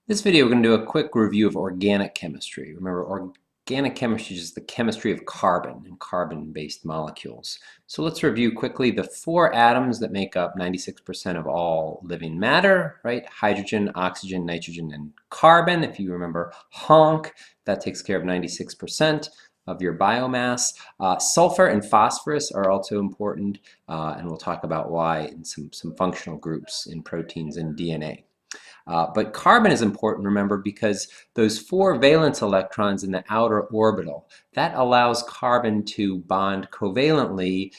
This video, we're going to do a quick review of organic chemistry. Remember, organic chemistry is the chemistry of carbon and carbon-based molecules. So let's review quickly the four atoms that make up 96% of all living matter, right? Hydrogen, oxygen, nitrogen, and carbon. If you remember HONC, that takes care of 96% of your biomass. Sulfur and phosphorus are also important, and we'll talk about why in some functional groups in proteins and DNA. But carbon is important, remember, because those four valence electrons in the outer orbital, that allows carbon to bond covalently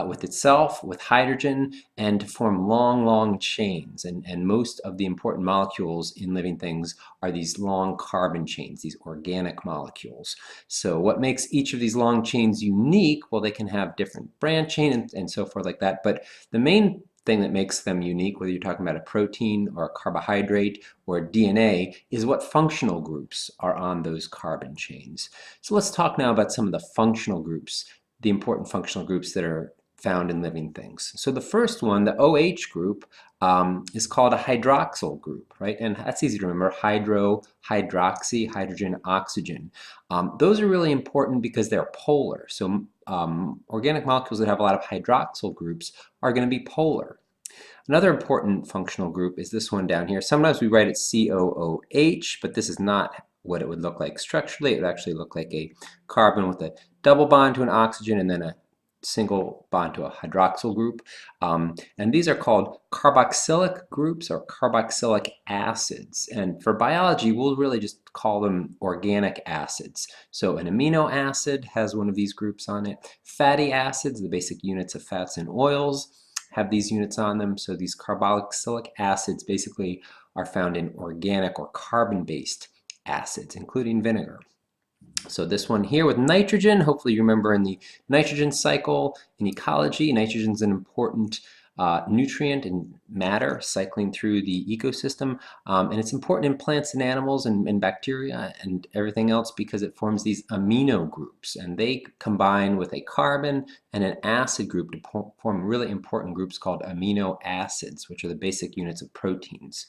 with itself, with hydrogen, and to form long, long chains. And most of the important molecules in living things are these long carbon chains, these organic molecules. So what makes each of these long chains unique? Well, they can have different branching and so forth like that. But the main thing that makes them unique, whether you're talking about a protein or a carbohydrate or DNA, is what functional groups are on those carbon chains. So let's talk now about some of the functional groups, the important functional groups that are found in living things. So the first one, the OH group, is called a hydroxyl group, right? And that's easy to remember: hydro, hydroxy, hydrogen, oxygen. Those are really important because they're polar. So organic molecules that have a lot of hydroxyl groups are going to be polar. Another important functional group is this one down here. Sometimes we write it COOH, but this is not what it would look like structurally. It would actually look like a carbon with a double bond to an oxygen and then a single bond to a hydroxyl group. And these are called carboxylic groups or carboxylic acids. And for biology, we'll really just call them organic acids. So an amino acid has one of these groups on it. Fatty acids, the basic units of fats and oils, have these units on them. So these carboxylic acids basically are found in organic or carbon-based acids, including vinegar. So this one here with nitrogen, hopefully you remember in the nitrogen cycle in ecology, nitrogen is an important nutrient and matter cycling through the ecosystem. And it's important in plants and animals and bacteria and everything else because it forms these amino groups. And they combine with a carbon and an acid group to form really important groups called amino acids, which are the basic units of proteins.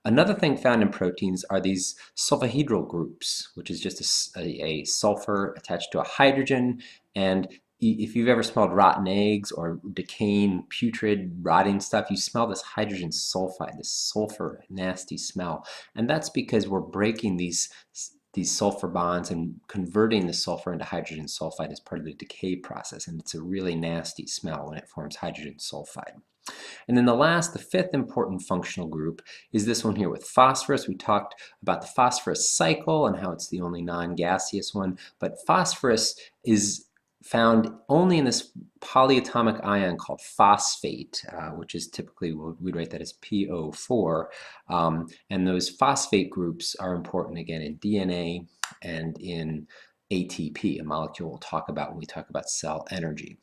Another thing found in proteins are these sulfahedral groups, which is just a sulfur attached to a hydrogen. And if you've ever smelled rotten eggs or decaying, putrid, rotting stuff, you smell this hydrogen sulfide, this sulfur, nasty smell. And that's because we're breaking these sulfur bonds and converting the sulfur into hydrogen sulfide as part of the decay process. And it's a really nasty smell when it forms hydrogen sulfide. And then the fifth important functional group is this one here with phosphorus. We talked about the phosphorus cycle and how it's the only non-gaseous one, but phosphorus is found only in this polyatomic ion called phosphate, which is typically, we'd write that as PO4. And those phosphate groups are important again in DNA and in ATP, a molecule we'll talk about when we talk about cell energy.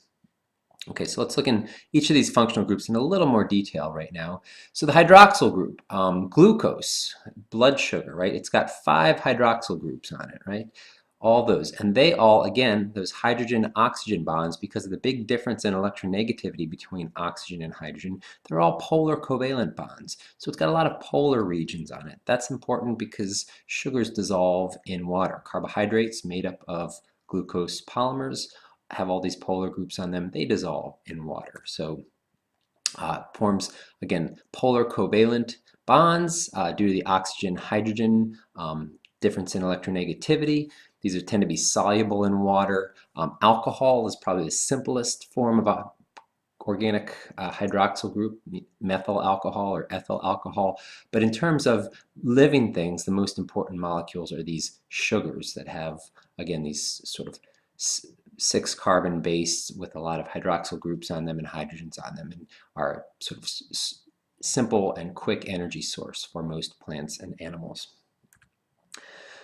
Okay, so let's look in each of these functional groups in a little more detail right now. So the hydroxyl group, glucose, blood sugar, right? It's got 5 hydroxyl groups on it, right? All those, and they all, again, those hydrogen-oxygen bonds, because of the big difference in electronegativity between oxygen and hydrogen, they're all polar covalent bonds. So it's got a lot of polar regions on it. That's important because sugars dissolve in water. Carbohydrates made up of glucose polymers have all these polar groups on them. They dissolve in water. So forms, again, polar covalent bonds due to the oxygen-hydrogen difference in electronegativity. These tend to be soluble in water. Alcohol is probably the simplest form of a organic hydroxyl group, methyl alcohol or ethyl alcohol. But in terms of living things, the most important molecules are these sugars that have, again, these sort of 6 carbon base with a lot of hydroxyl groups on them and hydrogens on them, and are sort of simple and quick energy source for most plants and animals.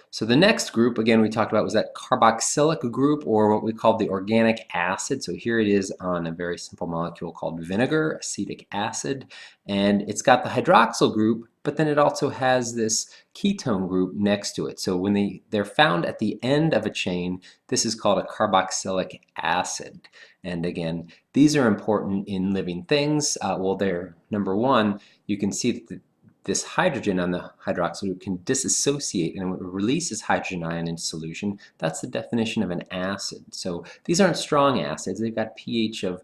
So the next group, again, we talked about was that carboxylic group, or what we call the organic acid. So here it is on a very simple molecule called vinegar, acetic acid, and it's got the hydroxyl group, but then it also has this ketone group next to it. So when they're found at the end of a chain, this is called a carboxylic acid. And again, these are important in living things. Well, they're, number one, you can see that this hydrogen on the hydroxyl group can disassociate and it releases hydrogen ion into solution. That's the definition of an acid. So these aren't strong acids. They've got pH of,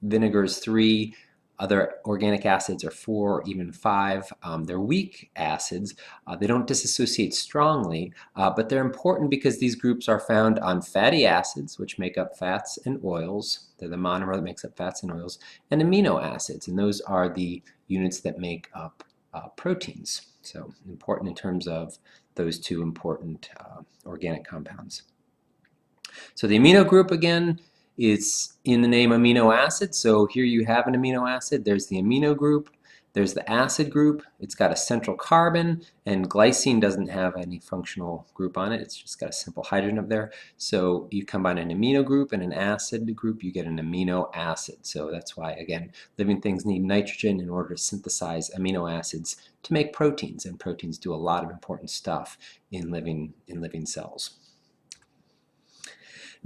vinegar is 3, other organic acids are 4 or even 5. They're weak acids. They don't disassociate strongly, but they're important because these groups are found on fatty acids, which make up fats and oils. They're the monomer that makes up fats and oils, and amino acids, and those are the units that make up proteins. So important in terms of those two important organic compounds. So the amino group, again, is in the name amino acid. So here you have an amino acid. There's the amino group. There's the acid group. It's got a central carbon, and glycine doesn't have any functional group on it. It's just got a simple hydrogen up there. So you combine an amino group and an acid group, you get an amino acid. So that's why, again, living things need nitrogen in order to synthesize amino acids to make proteins, and proteins do a lot of important stuff in living cells.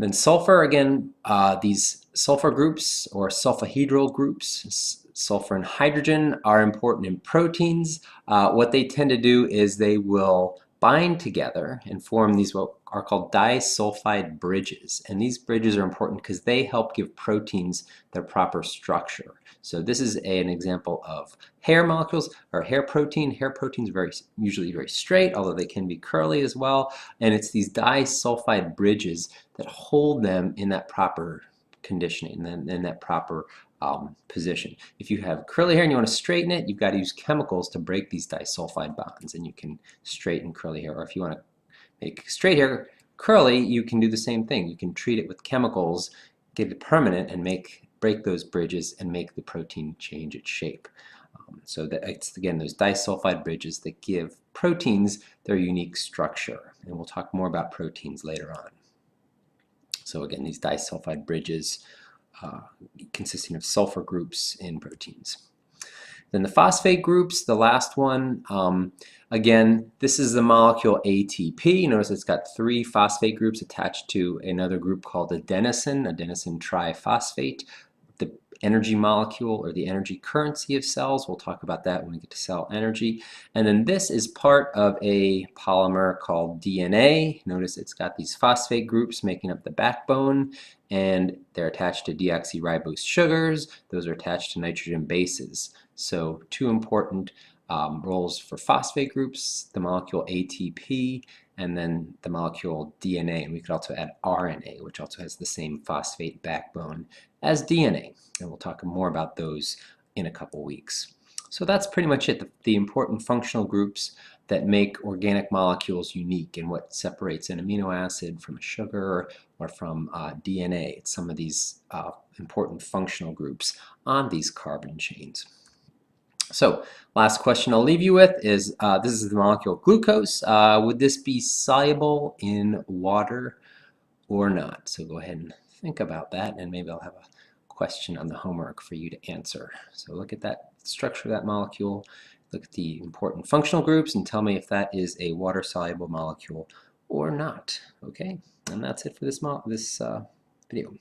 Then sulfur, again, these sulfur groups or sulfahedral groups, sulfur and hydrogen, are important in proteins. What they tend to do is they will bind together and form these what are called disulfide bridges. And these bridges are important because they help give proteins their proper structure. So this is an example of hair molecules or hair protein. Hair proteins are usually very straight, although they can be curly as well. And it's these disulfide bridges that hold them in that proper conditioning and in that proper position. If you have curly hair and you want to straighten it, you've got to use chemicals to break these disulfide bonds, and you can straighten curly hair. Or if you want to make straight hair curly, you can do the same thing. You can treat it with chemicals, get it permanent, and break those bridges and make the protein change its shape. So that it's, again, those disulfide bridges that give proteins their unique structure. And we'll talk more about proteins later on. So again, these disulfide bridges consisting of sulfur groups in proteins. Then the phosphate groups, the last one, again, this is the molecule ATP. Notice it's got 3 phosphate groups attached to another group called adenosine triphosphate. The energy molecule or the energy currency of cells. We'll talk about that when we get to cell energy. And then this is part of a polymer called DNA. Notice it's got these phosphate groups making up the backbone, and they're attached to deoxyribose sugars. Those are attached to nitrogen bases. So 2 important roles for phosphate groups, the molecule ATP and then the molecule DNA. And we could also add RNA, which also has the same phosphate backbone as DNA. And we'll talk more about those in a couple weeks. So that's pretty much it, the important functional groups that make organic molecules unique and what separates an amino acid from a sugar or from DNA. It's some of these important functional groups on these carbon chains. So last question I'll leave you with is, this is the molecule glucose. Would this be soluble in water or not? So go ahead and think about that, and maybe I'll have a question on the homework for you to answer. So look at that structure of that molecule, look at the important functional groups, and tell me if that is a water-soluble molecule or not. Okay, and that's it for this video.